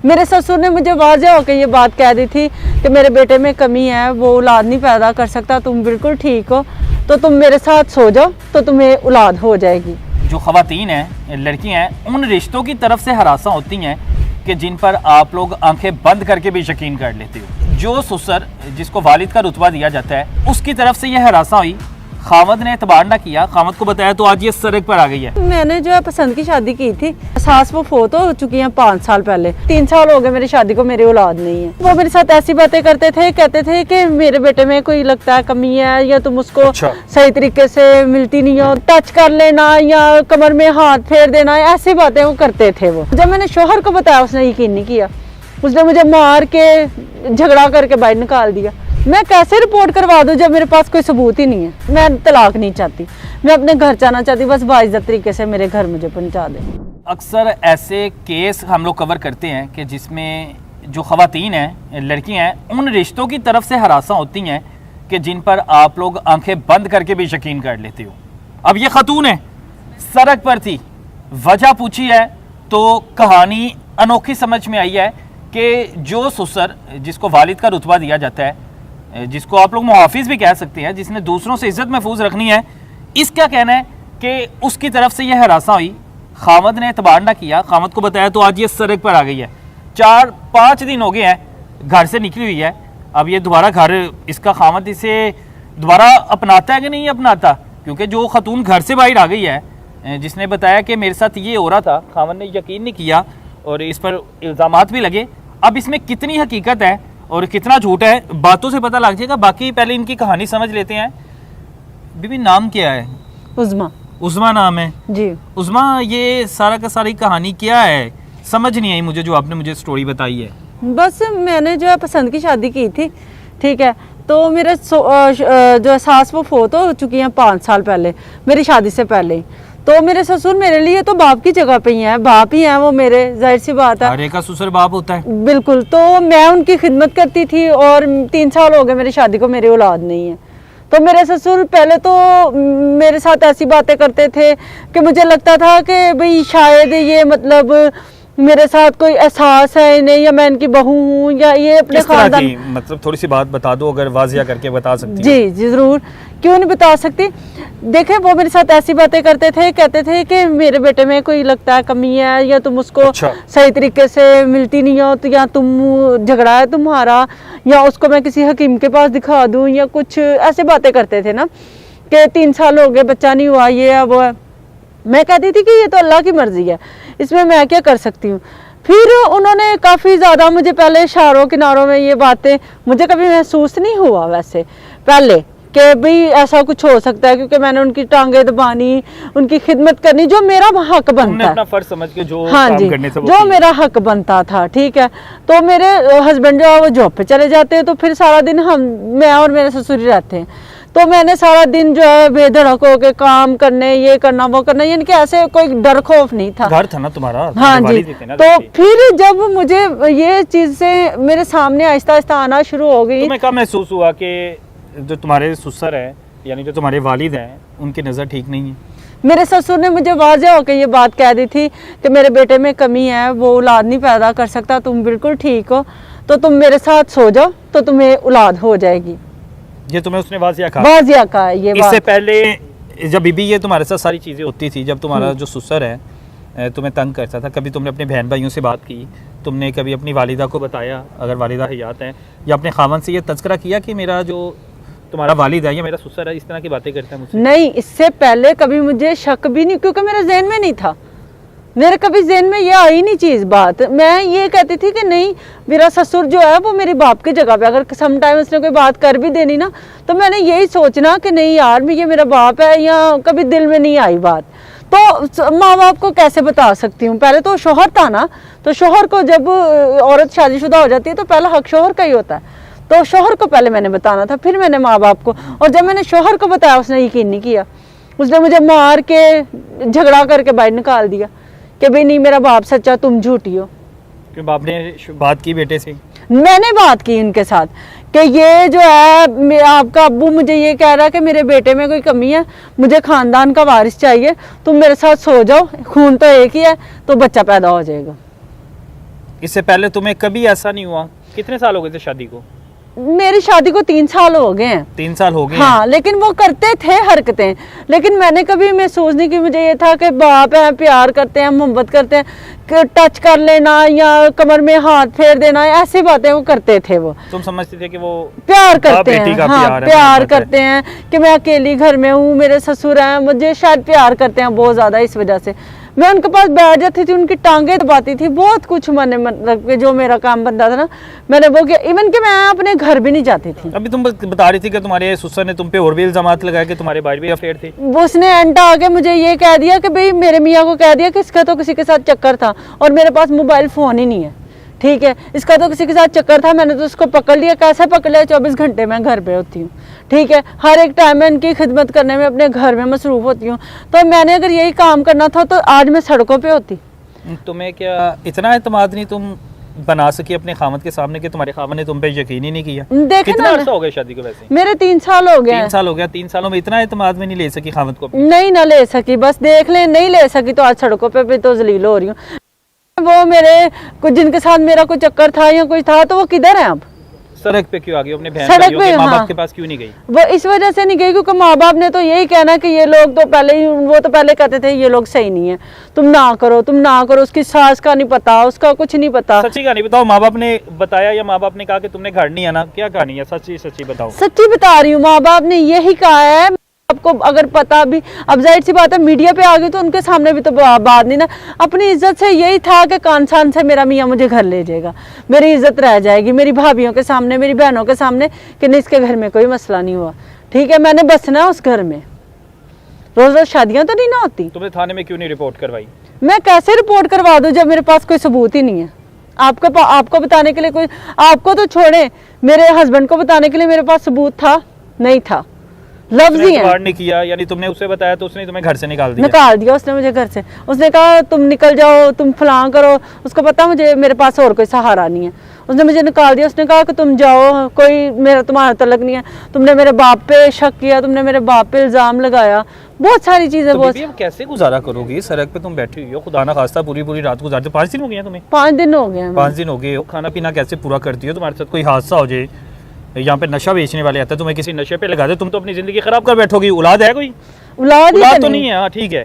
मेरे ससुर ने मुझे वाज़ेह होकर ये बात कह दी थी कि मेरे बेटे में कमी है, वो औलाद नहीं पैदा कर सकता, तुम बिल्कुल ठीक हो तो तुम मेरे साथ सो जाओ तो तुम्हें औलाद हो जाएगी। जो ख़वातीन हैं, लड़कियां हैं, उन रिश्तों की तरफ से हरासा होती हैं कि जिन पर आप लोग आंखें बंद करके भी यकीन कर लेते हो। जो ससुर जिसको वालिद का रुतबा दिया जाता है उसकी तरफ से यह हरासा हुई, खामद ने एतबार ना किया, खामद को बताया तो आज ये सड़क पर आ गई है। मैंने जो है पसंद की शादी की थी, सास वो फोत हो चुकी हैं 5 साल पहले, 3 साल हो गए मेरी शादी को, मेरी औलाद नहीं है। वो मेरे साथ ऐसी बातें करते थे, कहते थे कि मेरे बेटे में कोई लगता है कमी है या तुम उसको सही तरीके से मिलती नहीं हो, टच कर लेना या कमर में हाथ फेर देना, ऐसी बातें वो करते थे। वो जब मैंने शोहर को बताया उसने यकीन नहीं किया, उसने मुझे मार के झगड़ा करके बाहर निकाल दिया। मैं कैसे रिपोर्ट करवा दूं जब मेरे पास कोई सबूत ही नहीं है। मैं तलाक नहीं चाहती, मैं अपने घर जाना चाहती, बस बाइज्जत तरीके से मेरे घर मुझे पहुंचा दे। अक्सर ऐसे केस हम लोग कवर करते हैं कि जिसमें जो ख़वातीन हैं, लड़कियां हैं, उन रिश्तों की तरफ से हरासा होती हैं कि जिन पर आप लोग आंखें बंद करके भी यकीन कर लेते हो। अब ये खातून है, सड़क पर थी, वजह पूछी है तो कहानी अनोखी समझ में आई है कि जो ससुर जिसको वालिद का रुतबा दिया जाता है, जिसको आप लोग मुहाफिज भी कह सकते हैं, जिसने दूसरों से इज्जत महफूज रखनी है, इसका कहना है कि उसकी तरफ से यह हरासा हुई, खामद ने एतबार ना किया, खामद को बताया तो आज ये सड़क पर आ गई है। 4-5 दिन हो गए हैं घर से निकली हुई है। अब ये दोबारा घर, इसका खामद इसे दोबारा अपनाता है कि नहीं अपनाता, क्योंकि जो खातून घर से बाहर आ गई है, जिसने बताया कि मेरे साथ ये हो रहा था, खामद ने यकीन नहीं किया और इस पर इल्ज़ामात भी लगे। अब इसमें कितनी हकीकत है और कितना झूठ है, बातों से पता लग जाएगा। बाकी पहले इनकी कहानी समझ लेते हैं। बीबी नाम क्या है? उज़मा। उज़मा नाम है जी। उज़मा, ये सारा का सारी कहानी क्या है? समझ नहीं आई मुझे जो आपने मुझे स्टोरी बताई है। बस मैंने जो है पसंद की शादी की थी, ठीक है, तो मेरे जो सास वो फोत हो चुकी हैं 5 साल पहले, मेरी शादी से पहले। तो मेरे ससुर मेरे लिए तो बाप की जगह पे ही हैं, बाप ही हैं वो मेरे, जाहिर सी बात है। हर एक का ससुर बाप होता है। बिल्कुल। तो मैं उनकी खिदमत करती थी और 3 साल हो गए मेरी शादी को, मेरी औलाद नहीं है। तो मेरे ससुर पहले तो मेरे साथ ऐसी बातें करते थे कि मुझे लगता था कि भाई शायद ये मतलब मेरे साथ कोई एहसास है इन्हें, या मैं इनकी बहू हूँ, या ये अपने खानदान। मतलब थोड़ी सी बात बता दो, अगर वाजिया करके बता सकती जी जी ज़रूर, क्यों नहीं बता सकती। देखें, वो मेरे साथ ऐसी बातें करते थे, कहते थे कि मेरे बेटे में कोई लगता है कमी है या तुम उसको सही तरीके से मिलती नहीं हो, तो या तुम झगड़ा है तुम्हारा, या उसको मैं किसी हकीम के पास दिखा दूँ, या कुछ ऐसे बातें करते थे ना कि 3 साल हो गए बच्चा नहीं हुआ, ये है वो है। मैं कहती थी कि ये तो अल्लाह की मर्जी है, इसमें मैं क्या कर सकती हूँ। फिर उन्होंने काफ़ी ज़्यादा मुझे पहले इशारों किनारों में ये बातें, मुझे कभी महसूस नहीं हुआ वैसे पहले कि भाई ऐसा कुछ हो सकता है, क्योंकि मैंने उनकी टांगे दबानी, उनकी खिदमत करनी, जो मेरा हक बनता है, अपना फर्ज समझ के जो हाँ काम जी, करने से जो मेरा हक बनता था, ठीक है। तो मेरे हस्बैंड जो है वो जॉब पे चले जाते हैं, तो फिर सारा दिन मैं और मेरे ससुर ही रहते हैं। तो मैंने सारा दिन जो है बेधड़क होके काम करने, ये करना वो करना, यानी कि ऐसे कोई डर खौफ नहीं था। घर था ना तुम्हारा? हाँ जी। तो फिर जब मुझे ये चीज से मेरे सामने आहिस्ता आहिस्ता आना शुरू हो गई, तुम्हें कब महसूस हुआ कि जो तुम्हारे ससुर है, यानी जो तुम्हारे वालिद हैं, उनकी नज़र ठीक नहीं है? मेरे ससुर ने मुझे वाज़ेह होकर ये बात कह दी थी कि मेरे बेटे में कमी है, वो औलाद नहीं पैदा कर सकता, तुम बिल्कुल ठीक हो तो तुम मेरे साथ सो जाओ तो तुम्हें औलाद हो जाएगी। ये तुम्हें उसने वाजिया कहा? वाजिया कहा ये बात। इससे पहले जब बीबी ये तुम्हारे साथ सारी चीज़ें होती थी, जब तुम्हारा जो ससुर है तुम्हें तंग करता था, कभी तुमने अपने बहन भाइयों से बात की, तुमने कभी अपनी वालिदा को बताया, अगर वालिदा हयात है, या अपने खामन से ये तज़किरा किया कि मेरा जो तुम्हारा वालिद है या मेरा ससुर है इस तरह की बातें करता है मुझसे? नहीं, इससे पहले कभी मुझे शक भी नहीं, क्योंकि मेरे जहन में नहीं था, मेरे कभी जहन में ये आई नहीं चीज़ बात। मैं ये कहती थी कि नहीं, मेरा ससुर जो है वो मेरे बाप की जगह पे, अगर सम टाइम उसने कोई बात कर भी देनी ना, तो मैंने यही सोचना कि नहीं यार ये मेरा बाप है, या कभी दिल में नहीं आई बात। तो माँ बाप को कैसे बता सकती हूँ? पहले तो शोहर था ना, तो शोहर को जब औरत शादीशुदा हो जाती है तो पहला हक शोहर का ही होता है, तो शोहर को पहले मैंने बताना था, फिर मैंने माँ बाप को। और जब मैंने शोहर को बताया उसने यकीन नहीं किया, उसने मुझे मार के झगड़ा करके बाहर निकाल दिया कि भाई नहीं, मेरा बाप सच्चा, तुम झूठी हो। क्यों बाप ने बात की बेटे से? मैंने बात की उनके साथ कि ये जो है आपका अब्बू मुझे ये कह रहा है कि मेरे बेटे में कोई कमी है, मुझे खानदान का वारिस चाहिए, तुम मेरे साथ सो जाओ, खून तो एक ही है, तो बच्चा पैदा हो जाएगा। इससे पहले तुम्हें कभी ऐसा नहीं हुआ? कितने साल हो गए थे शादी को? मेरी शादी को 3 साल हो गए हैं। 3 साल हो गए? हाँ, लेकिन वो करते थे हरकतें, लेकिन मैंने कभी महसूस नहीं की। मुझे ये था कि बाप है, प्यार करते हैं, मोहब्बत करते हैं, टच कर लेना या कमर में हाथ फेर देना, ऐसी बातें वो करते थे। वो तुम समझते थे कि वो प्यार करते हैं? हाँ, प्यार करते हैं कि मैं अकेली घर में हूँ, मेरे ससुर हैं, मुझे शायद प्यार करते हैं बहुत ज्यादा। इस वजह से मैं उनके पास बैठ जाती थी, उनकी टांगे दबाती थी, बहुत कुछ मैंने मतलब जो मेरा काम बनता था ना मैंने वो किया। इवन कि मैं अपने घर भी नहीं जाती थी। अभी तुम बता रही थी कि तुम्हारे ससुर ने तुम पे और भी इल्जामात लगाए कि तुम्हारे बाहर भी अफेयर थे। उसने एंड आके मुझे ये कह दिया कि भाई मेरे मियाँ को कह दिया कि इसका तो किसी के साथ चक्कर था, और मेरे पास मोबाइल फ़ोन ही नहीं है, ठीक है, इसका तो किसी के साथ चक्कर था। मैंने तो उसको पकड़ लिया। कैसे पकड़ लिया? 24 घंटे मैं घर पे होती हूँ, ठीक है, हर एक टाइम में इनकी खिदमत करने में अपने घर में मसरूफ़ होती हूँ। तो मैंने अगर यही काम करना था तो आज मैं सड़कों पे होती। तुम्हें क्या इतना एतमाद नहीं तुम बना सकी अपने खामद के सामने कि तुम्हारे खामद ने तुम पे यकीन ही नहीं किया? देखे कितना अर्सा हो गया शादी को? वैसे मेरे 3 साल हो गए। 3 साल हो गया। 3 सालों में इतना एतमाद में नहीं ले सकी खामद को? नहीं ना ले सकी, बस देख ले, नहीं ले सकी तो आज सड़कों पे भी तो जलील हो रही हूँ। वो मेरे कुछ जिनके साथ मेरा कोई चक्कर था या कुछ था तो वो किधर है अब? सड़क पे क्यों आ गई? अपने बहन सड़क पे, माँ हाँ। बाप के पास क्यों नहीं गई? वो इस वजह से नहीं गई क्योंकि माँ बाप ने तो यही कहना कि ये लोग तो पहले ही, वो तो पहले कहते थे ये लोग सही नहीं है, तुम ना करो, तुम ना करो। उसकी सास का नहीं पता, उसका कुछ नहीं पता। सच्ची कहानी बताओ। माँ बाप ने बताया या माँ बाप ने कहा कि तुमने घर नहीं आना? क्या कहानी है? सच्ची सच्ची बताओ। सच्ची बता रही हूँ, माँ बाप ने यही कहा है। आपको अगर पता भी, अब जाहिर सी बात है मीडिया पे आ गई तो उनके सामने भी तो बात नहीं ना। अपनी इज्जत से यही था कि कानसान से मेरा मियाँ मुझे घर ले जाएगा, मेरी इज्जत रह जाएगी मेरी भाभियों के सामने, मेरी बहनों के सामने कि नहीं इसके घर में कोई मसला नहीं हुआ, ठीक है, मैंने बसना है उस घर में। रोज रोज शादियां तो नहीं ना होती। तुमने थाने में क्यों नहीं रिपोर्ट करवाई? मैं कैसे रिपोर्ट करवा दूं जब मेरे पास कोई सबूत ही नहीं है? आपको बताने के लिए कोई, आपको तो छोड़े, मेरे हस्बैंड को बताने के लिए मेरे पास सबूत था? नहीं था, लफ्ज ही है। नहीं किया यानी तुमने उसे बताया तो उसने तुम्हें घर से निकाल दिया उसने मुझे घर से। उसने कहा तुम निकल जाओ, तुम फलां करो। उसको पता मुझे मेरे पास और कोई सहारा नहीं है, उसने मुझे निकाल दिया। उसने कहा कि तुम जाओ, कोई मेरा तुम्हारा तलक नहीं है, तुमने मेरे बाप पे शक किया, तुमने मेरे बाप पे इल्जाम लगाया, बहुत सारी चीजें। तो बीबी, अब कैसे गुजारा करोगी? सड़क पे तुम बैठी हुई हो, खुदा ना खास्ता पूरी रात गुजारते। 5 दिन हो गए तुम्हें? 5 दिन हो गए। 5 दिन हो गए। खाना पीना कैसे पूरा करती हो? तुम्हारे साथ कोई हादसा हो जाए, यहाँ पे नशा बेचने वाले आते हैं, तुम्हें किसी नशे पे लगा दे, तुम तो अपनी जिंदगी खराब कर बैठोगी। औलाद है कोई? औलाद तो नहीं है, हाँ ठीक है।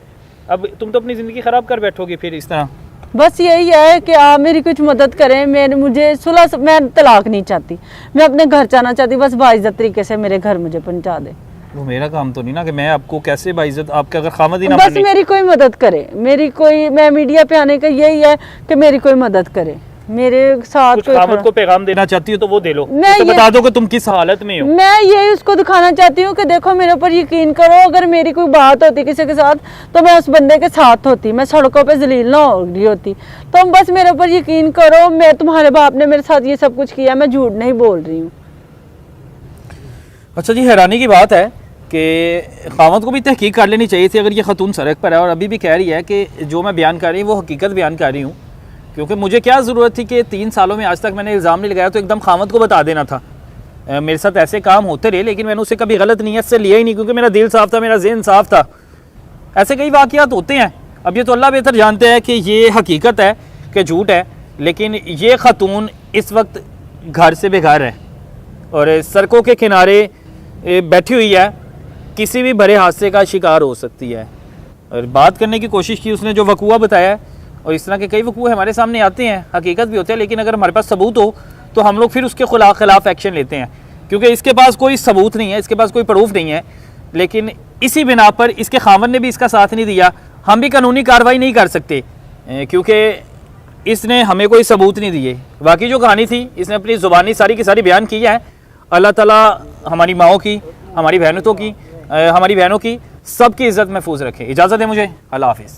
अब तुम तो अपनी जिंदगी खराब कर बैठोगी फिर इस तरह। बस यही है कि आप मेरी कुछ मदद करें। मुझे सुलह, मैं तलाक नहीं चाहती, मैं अपने घर जाना चाहती, बस बाइज्जत तरीके से मेरे घर मुझे पहुंचा दे। वो मेरा काम तो नहीं ना कि मैं आपको कैसे बाइज्जत, आपके अगर खामद ही ना बस मेरी कोई मदद करे, मैं मीडिया पे आने का यही है कि मेरी कोई मदद करे, मेरे साथ कुछ खामद को पैगाम देना चाहती हो तो वो दे लो, तो बता दो कि तुम किस हालत में हो। मैं यही उसको दिखाना चाहती हूँ कि देखो मेरे ऊपर यकीन करो, अगर मेरी कोई बात होती किसी के साथ तो मैं उस बंदे के साथ होती, मैं सड़कों पे जलील ना हो रही होती। तो बस मेरे ऊपर यकीन करो, मैं तुम्हारे बाप ने मेरे साथ ये सब कुछ किया, मैं झूठ नहीं बोल रही हूँ। अच्छा जी, हैरानी की बात है कि खामद को भी तहकीक कर लेनी चाहिए थी अगर ये खतून सड़क पर है और अभी भी कह रही है कि जो मैं बयान कर रही हूँ वो हकीकत बयान कर रही हूँ, क्योंकि मुझे क्या ज़रूरत थी कि 3 सालों में आज तक मैंने इल्ज़ाम नहीं लगाया तो एकदम खामद को बता देना था। मेरे साथ ऐसे काम होते रहे लेकिन मैंने उसे कभी गलत नीयत से लिया ही नहीं, क्योंकि मेरा दिल साफ़ था, मेरा ज़हन साफ़ था। ऐसे कई वाक़यात होते हैं। अब ये तो अल्लाह बेहतर जानते हैं कि ये हकीकत है कि झूठ है, लेकिन ये खतून इस वक्त घर से बेघर है और सड़कों के किनारे बैठी हुई है, किसी भी बड़े हादसे का शिकार हो सकती है। और बात करने की कोशिश की उसने, जो वकूआ बताया, और इस तरह के कई वकूए हमारे सामने आते हैं, हकीकत भी होते हैं, लेकिन अगर हमारे पास सबूत हो तो हम लोग फिर उसके खिलाफ एक्शन लेते हैं, क्योंकि इसके पास कोई सबूत नहीं है, इसके पास कोई प्रूफ नहीं है। लेकिन इसी बिना पर इसके खामन ने भी इसका साथ नहीं दिया, हम भी कानूनी कार्रवाई नहीं कर सकते क्योंकि इसने हमें कोई सबूत नहीं दिए। बाकी जो कहानी थी इसने अपनी ज़ुबानी सारी की सारी बयान की है। अल्लाह ताला हमारी माओं की, हमारी बहनों की, सबकी इज़्ज़त महफूज रखे। इजाज़त है मुझे, अल्लाह हाफ़िज़।